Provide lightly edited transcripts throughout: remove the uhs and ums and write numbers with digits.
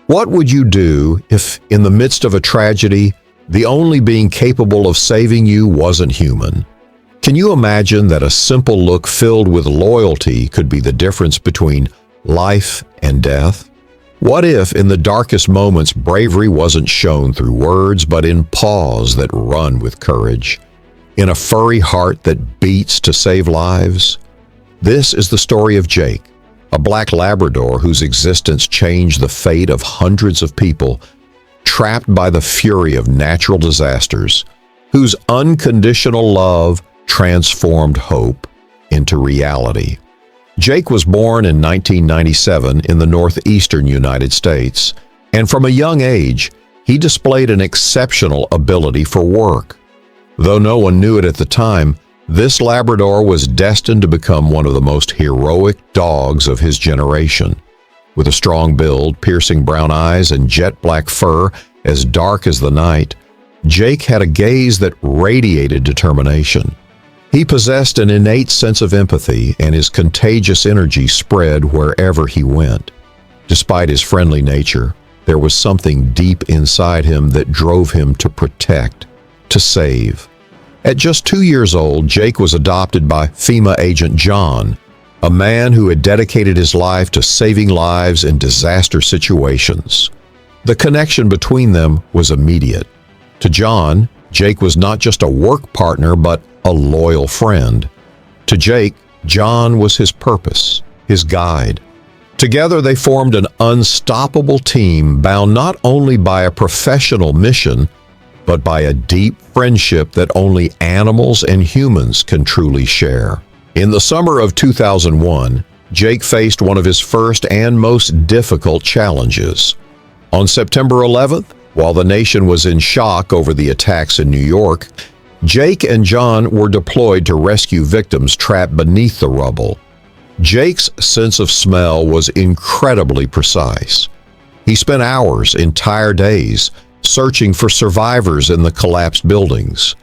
What would you do if, in the midst of a tragedy, the only being capable of saving you wasn't human? Can you imagine that a simple look filled with loyalty could be the difference between life and death? What if, in the darkest moments, bravery wasn't shown through words, but in paws that run with courage, in a furry heart that beats to save lives? This is the story of Jake, a black Labrador whose existence changed the fate of hundreds of people, trapped by the fury of natural disasters, whose unconditional love transformed hope into reality. Jake was born in 1997 in the northeastern United States, and from a young age, he displayed an exceptional ability for work. Though no one knew it at the time, this Labrador was destined to become one of the most heroic dogs of his generation. With a strong build, piercing brown eyes, and jet black fur as dark as the night, Jake had a gaze that radiated determination. He possessed an innate sense of empathy, and his contagious energy spread wherever he went. Despite his friendly nature, there was something deep inside him that drove him to protect, to save. At just 2 years old, Jake was adopted by FEMA agent John, a man who had dedicated his life to saving lives in disaster situations. The connection between them was immediate. To John, Jake was not just a work partner, but a loyal friend. To Jake, John was his purpose, his guide. Together they formed an unstoppable team bound not only by a professional mission, but by a deep friendship that only animals and humans can truly share. In the summer of 2001, Jake faced one of his first and most difficult challenges. On September 11th, while the nation was in shock over the attacks in New York, Jake and John were deployed to rescue victims trapped beneath the rubble. Jake's sense of smell was incredibly precise. He spent hours, entire days, searching for survivors in the collapsed buildings.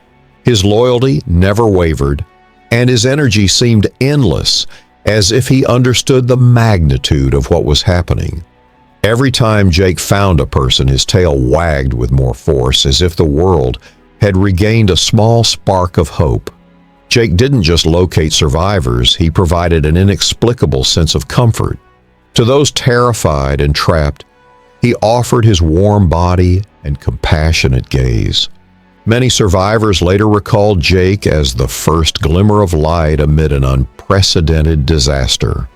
His loyalty never wavered, and his energy seemed endless, as if he understood the magnitude of what was happening. Every time Jake found a person, his tail wagged with more force, as if the world had regained a small spark of hope. Jake didn't just locate survivors, he provided an inexplicable sense of comfort. To those terrified and trapped, he offered his warm body and compassionate gaze. Many survivors later recalled Jake as the first glimmer of light amid an unprecedented disaster.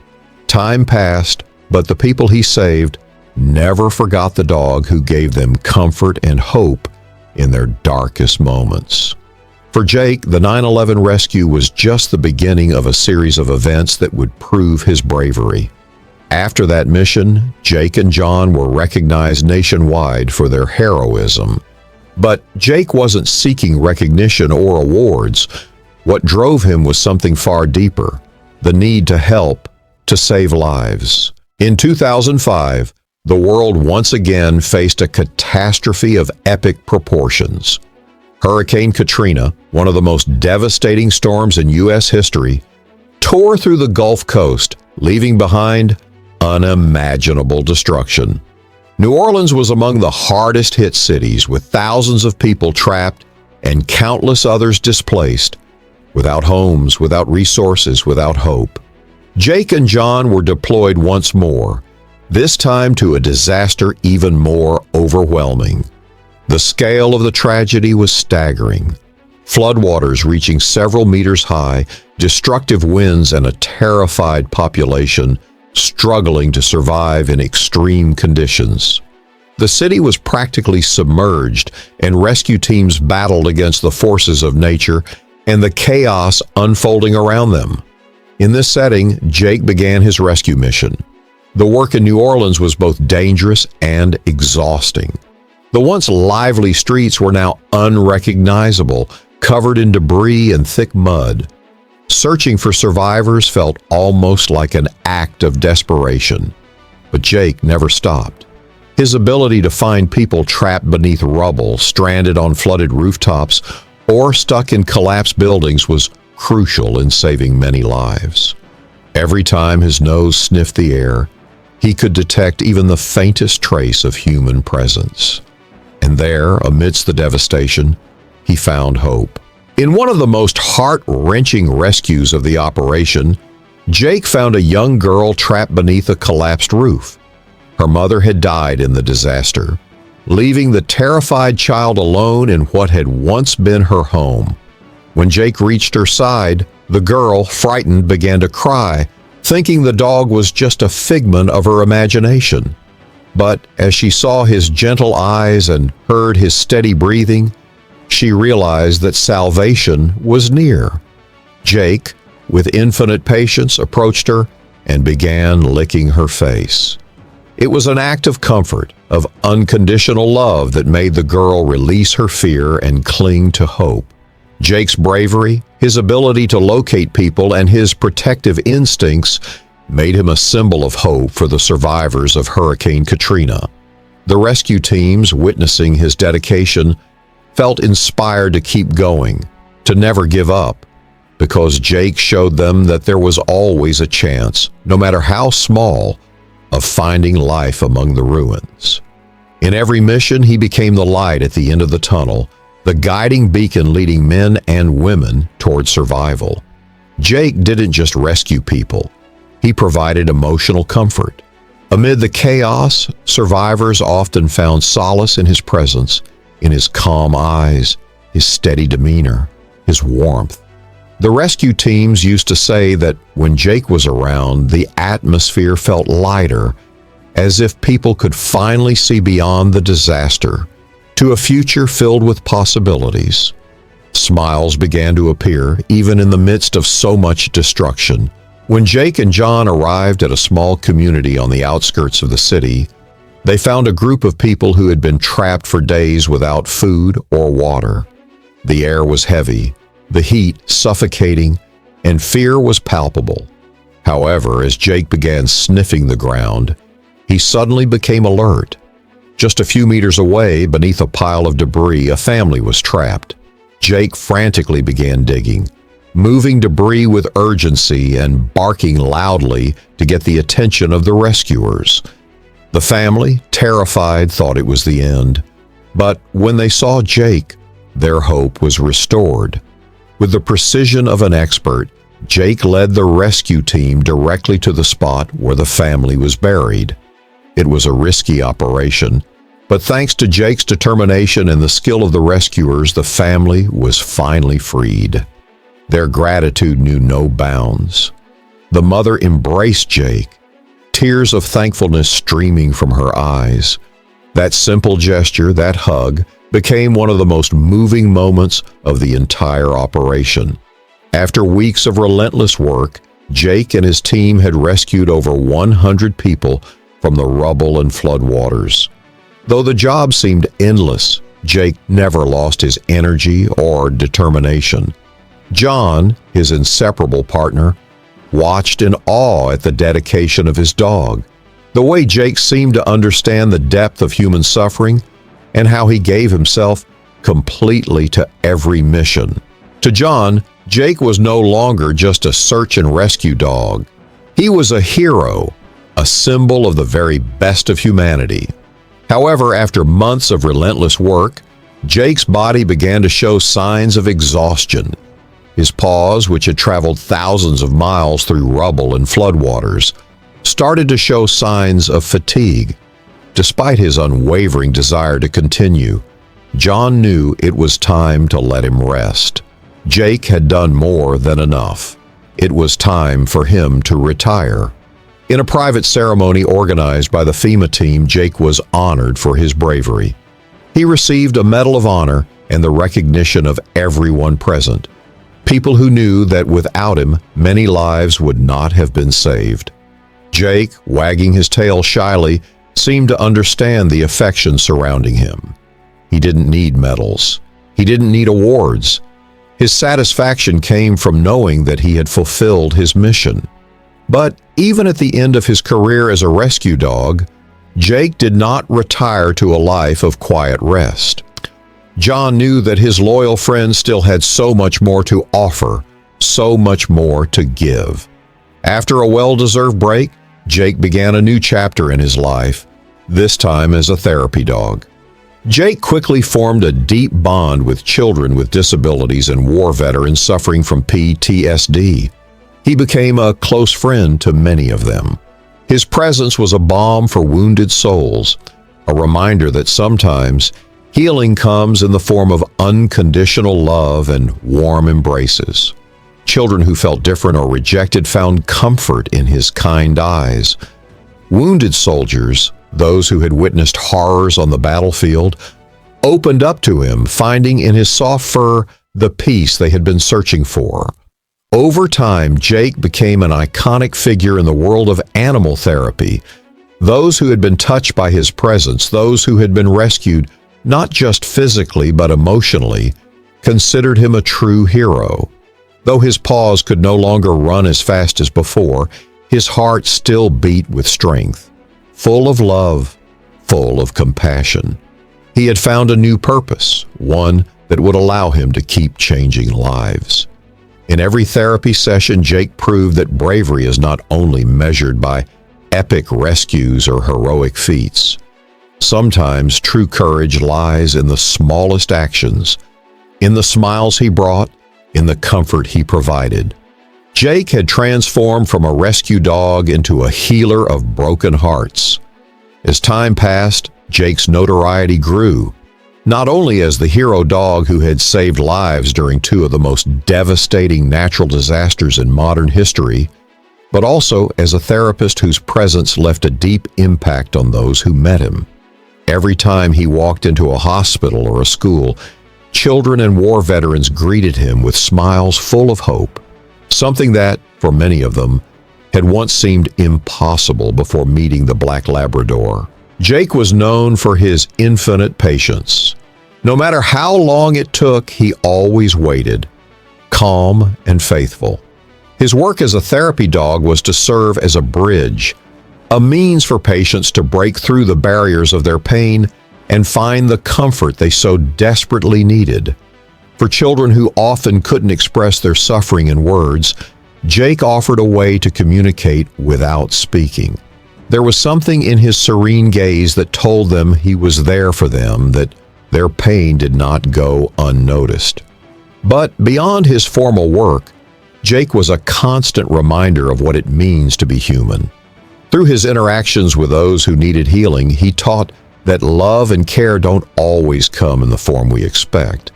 Time passed, but the people he saved never forgot the dog who gave them comfort and hope in their darkest moments. For Jake, the 9/11 rescue was just the beginning of a series of events that would prove his bravery. After that mission, Jake and John were recognized nationwide for their heroism. But Jake wasn't seeking recognition or awards. What drove him was something far deeper: the need to help, to save lives. In 2005, the world once again faced a catastrophe of epic proportions. Hurricane Katrina, one of the most devastating storms in U.S. history, tore through the Gulf Coast, leaving behind unimaginable destruction. New Orleans was among the hardest hit cities, with thousands of people trapped and countless others displaced, without homes, without resources, without hope. Jake and John were deployed once more, this time to a disaster even more overwhelming. The scale of the tragedy was staggering. Floodwaters reaching several meters high, destructive winds, and a terrified population struggling to survive in extreme conditions. The city was practically submerged, and rescue teams battled against the forces of nature and the chaos unfolding around them. In this setting, Jake began his rescue mission. The work in New Orleans was both dangerous and exhausting. The once lively streets were now unrecognizable, covered in debris and thick mud. Searching for survivors felt almost like an act of desperation. But Jake never stopped. His ability to find people trapped beneath rubble, stranded on flooded rooftops, or stuck in collapsed buildings was crucial in saving many lives. Every time his nose sniffed the air, he could detect even the faintest trace of human presence. And there, amidst the devastation, he found hope. In one of the most heart-wrenching rescues of the operation, Jake found a young girl trapped beneath a collapsed roof. Her mother had died in the disaster, leaving the terrified child alone in what had once been her home. When Jake reached her side, the girl, frightened, began to cry, thinking the dog was just a figment of her imagination. But as she saw his gentle eyes and heard his steady breathing, she realized that salvation was near. Jake, with infinite patience, approached her and began licking her face. It was an act of comfort, of unconditional love that made the girl release her fear and cling to hope. Jake's bravery, his ability to locate people, and his protective instincts made him a symbol of hope for the survivors of Hurricane Katrina. The rescue teams, witnessing his dedication, felt inspired to keep going, to never give up, because Jake showed them that there was always a chance, no matter how small, of finding life among the ruins. In every mission, he became the light at the end of the tunnel, the guiding beacon leading men and women toward survival. Jake didn't just rescue people. He provided emotional comfort. Amid the chaos, survivors often found solace in his presence, in his calm eyes, his steady demeanor, his warmth. The rescue teams used to say that when Jake was around, the atmosphere felt lighter, as if people could finally see beyond the disaster to a future filled with possibilities. Smiles began to appear even in the midst of so much destruction. When Jake and John arrived at a small community on the outskirts of the city, they found a group of people who had been trapped for days without food or water. The air was heavy, the heat suffocating, and fear was palpable. However, as Jake began sniffing the ground, he suddenly became alert. Just a few meters away, beneath a pile of debris, a family was trapped. Jake frantically began digging, moving debris with urgency and barking loudly to get the attention of the rescuers. The family, terrified, thought it was the end. But when they saw Jake, their hope was restored. With the precision of an expert, Jake led the rescue team directly to the spot where the family was buried. It was a risky operation, but thanks to Jake's determination and the skill of the rescuers, the family was finally freed. Their gratitude knew no bounds. The mother embraced Jake, tears of thankfulness streaming from her eyes. That simple gesture, that hug, became one of the most moving moments of the entire operation. After weeks of relentless work, Jake and his team had rescued over 100 people from the rubble and floodwaters. Though the job seemed endless, Jake never lost his energy or determination. John, his inseparable partner, watched in awe at the dedication of his dog, the way Jake seemed to understand the depth of human suffering and how he gave himself completely to every mission. To John, Jake was no longer just a search and rescue dog. He was a hero, a symbol of the very best of humanity. However, after months of relentless work, Jake's body began to show signs of exhaustion. His paws, which had traveled thousands of miles through rubble and floodwaters, started to show signs of fatigue. Despite his unwavering desire to continue, John knew it was time to let him rest. Jake had done more than enough. It was time for him to retire. In a private ceremony organized by the FEMA team, Jake was honored for his bravery. He received a Medal of Honor and the recognition of everyone present. People who knew that without him, many lives would not have been saved. Jake, wagging his tail shyly, seemed to understand the affection surrounding him. He didn't need medals. He didn't need awards. His satisfaction came from knowing that he had fulfilled his mission. But even at the end of his career as a rescue dog, Jake did not retire to a life of quiet rest. John knew that his loyal friends still had so much more to offer, so much more to give. After a well-deserved break, Jake began a new chapter in his life, this time as a therapy dog. Jake quickly formed a deep bond with children with disabilities and war veterans suffering from PTSD. He became a close friend to many of them. His presence was a balm for wounded souls, a reminder that sometimes healing comes in the form of unconditional love and warm embraces. Children who felt different or rejected found comfort in his kind eyes. Wounded soldiers, those who had witnessed horrors on the battlefield, opened up to him, finding in his soft fur the peace they had been searching for. Over time, Jake became an iconic figure in the world of animal therapy. Those who had been touched by his presence, those who had been rescued, not just physically but emotionally, considered him a true hero. Though his paws could no longer run as fast as before, his heart still beat with strength, full of love, full of compassion. He had found a new purpose, one that would allow him to keep changing lives. In every therapy session, Jake proved that bravery is not only measured by epic rescues or heroic feats. Sometimes true courage lies in the smallest actions, in the smiles he brought, in the comfort he provided. Jake had transformed from a rescue dog into a healer of broken hearts. As time passed, Jake's notoriety grew, not only as the hero dog who had saved lives during two of the most devastating natural disasters in modern history, but also as a therapist whose presence left a deep impact on those who met him. Every time he walked into a hospital or a school, children and war veterans greeted him with smiles full of hope, something that, for many of them, had once seemed impossible before meeting the Black Labrador. Jake was known for his infinite patience. No matter how long it took, he always waited, calm and faithful. His work as a therapy dog was to serve as a bridge, a means for patients to break through the barriers of their pain and find the comfort they so desperately needed. For children who often couldn't express their suffering in words, Jake offered a way to communicate without speaking. There was something in his serene gaze that told them he was there for them, that their pain did not go unnoticed. But beyond his formal work, Jake was a constant reminder of what it means to be human. Through his interactions with those who needed healing, he taught that love and care don't always come in the form we expect,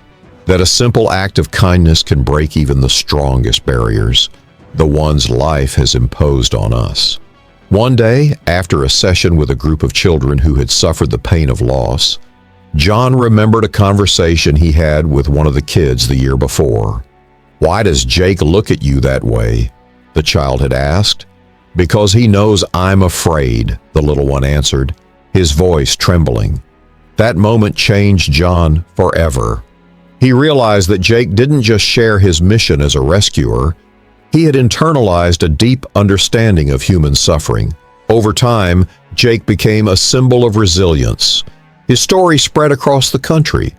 that a simple act of kindness can break even the strongest barriers, the ones life has imposed on us. One day, after a session with a group of children who had suffered the pain of loss, John remembered a conversation he had with one of the kids the year before. "Why does Jake look at you that way?" the child had asked. "Because he knows I'm afraid," the little one answered, his voice trembling. That moment changed John forever. He realized that Jake didn't just share his mission as a rescuer, he had internalized a deep understanding of human suffering. Over time, Jake became a symbol of resilience. His story spread across the country.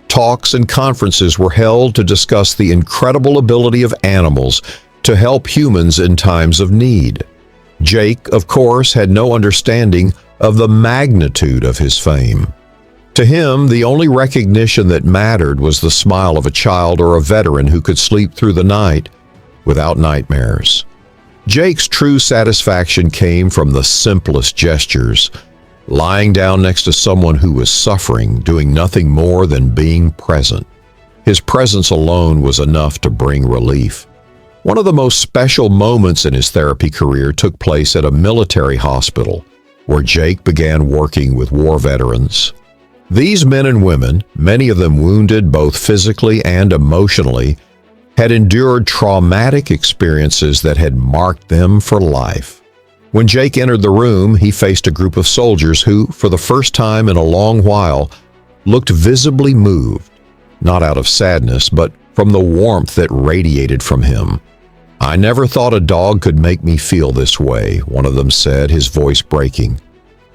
Talks and conferences were held to discuss the incredible ability of animals to help humans in times of need. Jake, of course, had no understanding of the magnitude of his fame. To him, the only recognition that mattered was the smile of a child or a veteran who could sleep through the night without nightmares. Jake's true satisfaction came from the simplest gestures, lying down next to someone who was suffering, doing nothing more than being present. His presence alone was enough to bring relief. One of the most special moments in his therapy career took place at a military hospital, where Jake began working with war veterans. These men and women, many of them wounded both physically and emotionally, had endured traumatic experiences that had marked them for life. When Jake entered the room, he faced a group of soldiers who, for the first time in a long while, looked visibly moved, not out of sadness, but from the warmth that radiated from him. "I never thought a dog could make me feel this way," one of them said, his voice breaking.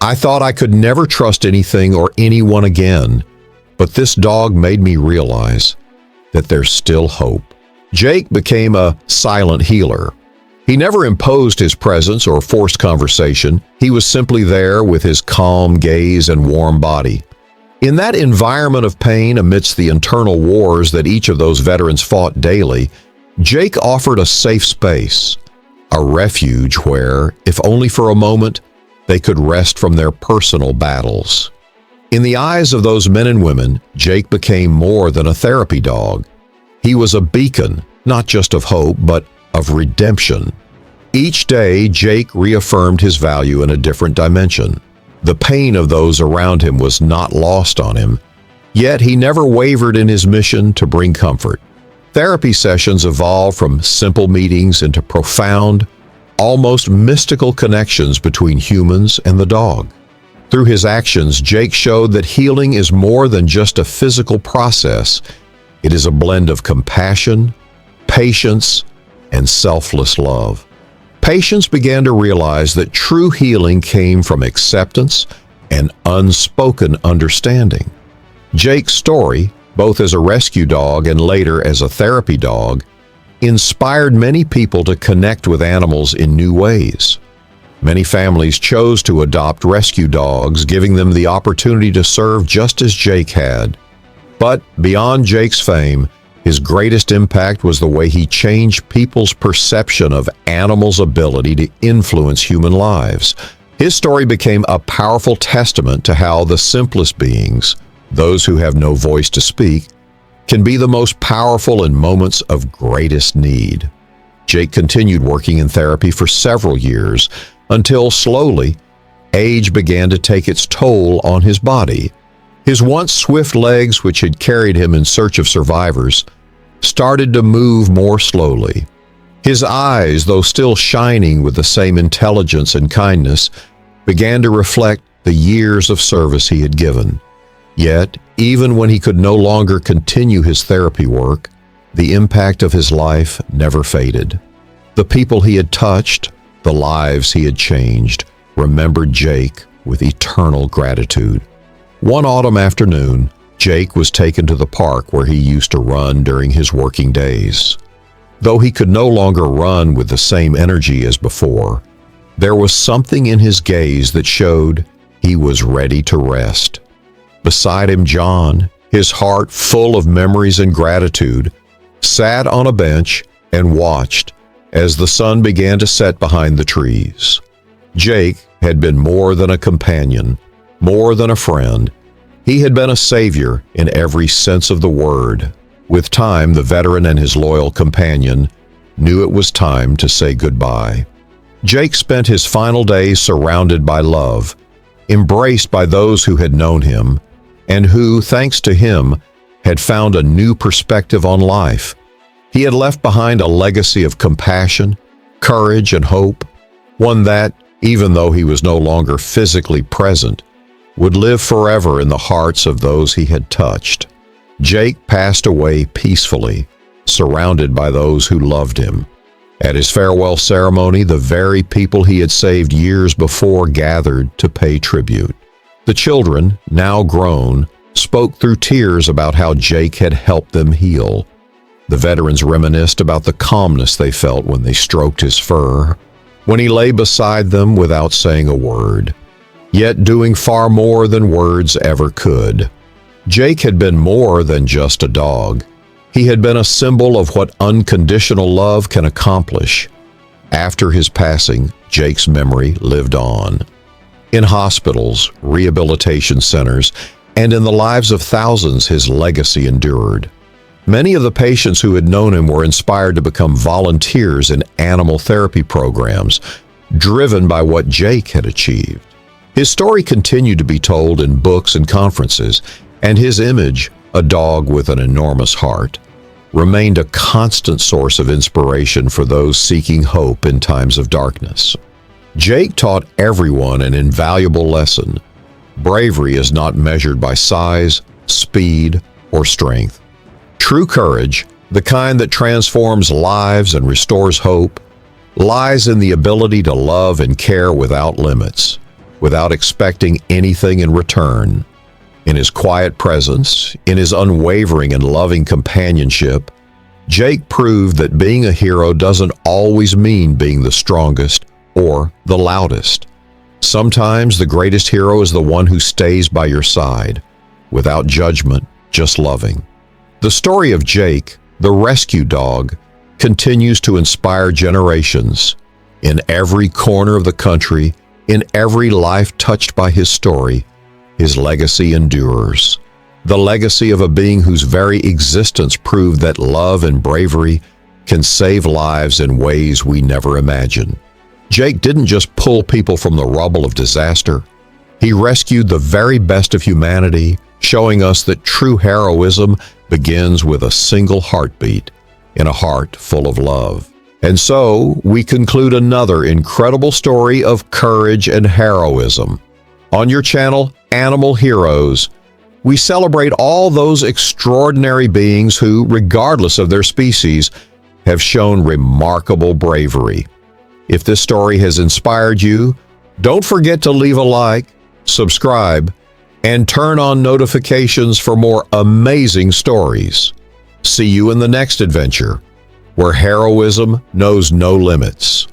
"I thought I could never trust anything or anyone again, but this dog made me realize that there's still hope." Jake became a silent healer. He never imposed his presence or forced conversation. He was simply there with his calm gaze and warm body. In that environment of pain amidst the internal wars that each of those veterans fought daily, Jake offered a safe space, a refuge where, if only for a moment, they could rest from their personal battles. In the eyes of those men and women, Jake became more than a therapy dog. He was a beacon, not just of hope, but of redemption. Each day, Jake reaffirmed his value in a different dimension. The pain of those around him was not lost on him, yet he never wavered in his mission to bring comfort. Therapy sessions evolved from simple meetings into profound, almost mystical connections between humans and the dog. Through his actions, Jake showed that healing is more than just a physical process. It is a blend of compassion, patience, and selfless love. Patients began to realize that true healing came from acceptance and unspoken understanding. Jake's story, both as a rescue dog and later as a therapy dog, inspired many people to connect with animals in new ways. Many families chose to adopt rescue dogs, giving them the opportunity to serve just as Jake had. But beyond Jake's fame, his greatest impact was the way he changed people's perception of animals' ability to influence human lives. His story became a powerful testament to how the simplest beings, those who have no voice to speak, can be the most powerful in moments of greatest need. Jake continued working in therapy for several years until slowly, age began to take its toll on his body. His once swift legs, which had carried him in search of survivors, started to move more slowly. His eyes, though still shining with the same intelligence and kindness, began to reflect the years of service he had given. Yet, even when he could no longer continue his therapy work, the impact of his life never faded. The people he had touched, the lives he had changed, remembered Jake with eternal gratitude. One autumn afternoon, Jake was taken to the park where he used to run during his working days. Though he could no longer run with the same energy as before, there was something in his gaze that showed he was ready to rest. Beside him, John, his heart full of memories and gratitude, sat on a bench and watched as the sun began to set behind the trees. Jake had been more than a companion, more than a friend. He had been a savior in every sense of the word. With time, the veteran and his loyal companion knew it was time to say goodbye. Jake spent his final days surrounded by love, embraced by those who had known him, and who, thanks to him, had found a new perspective on life. He had left behind a legacy of compassion, courage, and hope, one that, even though he was no longer physically present, would live forever in the hearts of those he had touched. Jake passed away peacefully, surrounded by those who loved him. At his farewell ceremony, the very people he had saved years before gathered to pay tribute. The children, now grown, spoke through tears about how Jake had helped them heal. The veterans reminisced about the calmness they felt when they stroked his fur, when he lay beside them without saying a word, yet doing far more than words ever could. Jake had been more than just a dog. He had been a symbol of what unconditional love can accomplish. After his passing, Jake's memory lived on. In hospitals, rehabilitation centers, and in the lives of thousands, his legacy endured. Many of the patients who had known him were inspired to become volunteers in animal therapy programs, driven by what Jake had achieved. His story continued to be told in books and conferences, and his image, a dog with an enormous heart, remained a constant source of inspiration for those seeking hope in times of darkness. Jake taught everyone an invaluable lesson. Bravery is not measured by size, speed, or strength. True courage, the kind that transforms lives and restores hope, lies in the ability to love and care without limits, without expecting anything in return. In his quiet presence, in his unwavering and loving companionship, Jake proved that being a hero doesn't always mean being the strongest or the loudest. Sometimes the greatest hero is the one who stays by your side, without judgment, just loving. The story of Jake, the rescue dog, continues to inspire generations. In every corner of the country, in every life touched by his story, his legacy endures. The legacy of a being whose very existence proved that love and bravery can save lives in ways we never imagined. Jake didn't just pull people from the rubble of disaster. He rescued the very best of humanity, showing us that true heroism begins with a single heartbeat in a heart full of love. And so, we conclude another incredible story of courage and heroism. On your channel, Animal Heroes, we celebrate all those extraordinary beings who, regardless of their species, have shown remarkable bravery. If this story has inspired you, don't forget to leave a like, subscribe, and turn on notifications for more amazing stories. See you in the next adventure, where heroism knows no limits.